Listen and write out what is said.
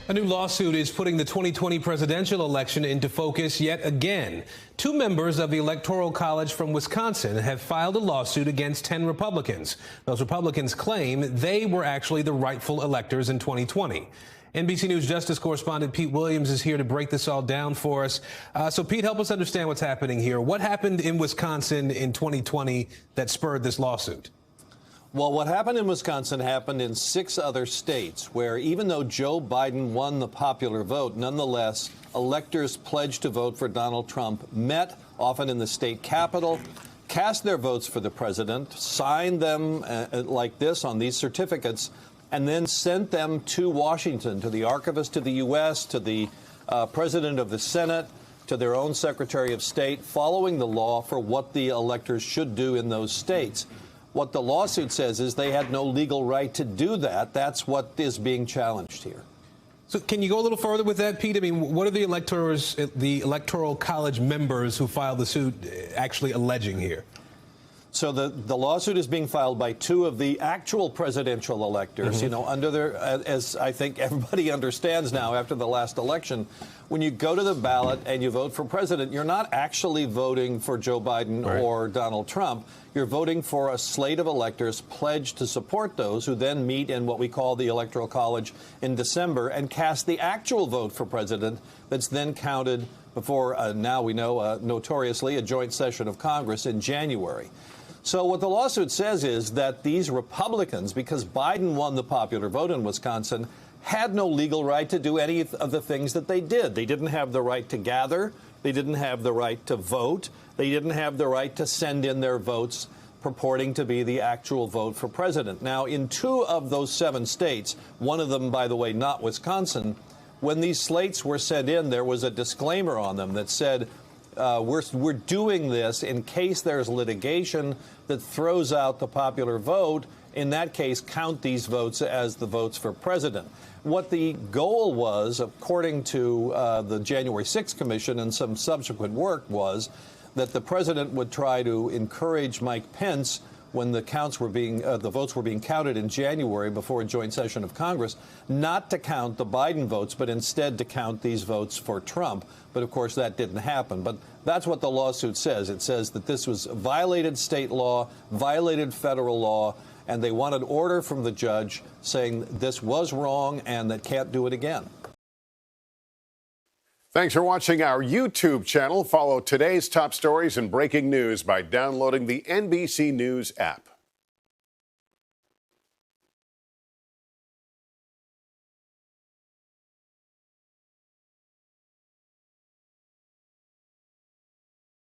A new lawsuit is putting the 2020 presidential election into focus yet again. Two members of the Electoral College from Wisconsin have filed a lawsuit against 10 Republicans. Those Republicans claim they were actually the rightful electors in 2020. NBC News Justice correspondent Pete Williams is here to break this all down for us. So, Pete, help us understand what's happening here. What happened in Wisconsin in 2020 that spurred this lawsuit? Well, what happened in Wisconsin happened in 6 other states where, even though Joe Biden won the popular vote, nonetheless, electors pledged to vote for Donald Trump met, often in the state capitol, cast their votes for the president, signed them like this on these certificates, and then sent them to Washington, to the archivist of the U.S., to the president of the Senate, to their own secretary of state, following the law for what the electors should do in those states. What the lawsuit says is they had no legal right to do that. That's what is being challenged here. So can you go a little further with that, Pete? I mean, what are the electors, the Electoral College members who filed the suit actually alleging here? So the lawsuit is being filed by 2 of the actual presidential electors, you know, under their, as I think everybody understands now after the last election, when you go to the ballot and you vote for president, you're not actually voting for Joe Biden or Donald Trump. You're voting for a slate of electors pledged to support those who then meet in what we call the Electoral College in December and cast the actual vote for president that's then counted before, now we know, notoriously, a joint session of Congress in January. So what the lawsuit says is that these Republicans, because Biden won the popular vote in Wisconsin, had no legal right to do any of the things that they did. They didn't have the right to gather. They didn't have the right to vote. They didn't have the right to send in their votes purporting to be the actual vote for president. Now, in 2 of those 7 states, one of them, by the way, not Wisconsin, when these slates were sent in, there was a disclaimer on them that said, we're doing this in case there's litigation that throws out the popular vote. In that case, count these votes as the votes for president. What the goal was, according to the January 6th Commission and some subsequent work, was that the president would try to encourage Mike Pence, when the votes were being counted in January before a joint session of Congress, not to count the Biden votes, but instead to count these votes for Trump. But of course, that didn't happen. But that's what the lawsuit says. It says that this was violated state law, violated federal law, and they wanted order from the judge saying this was wrong and that can't do it again. Thanks for watching our YouTube channel. Follow today's top stories and breaking news by downloading the NBC News app.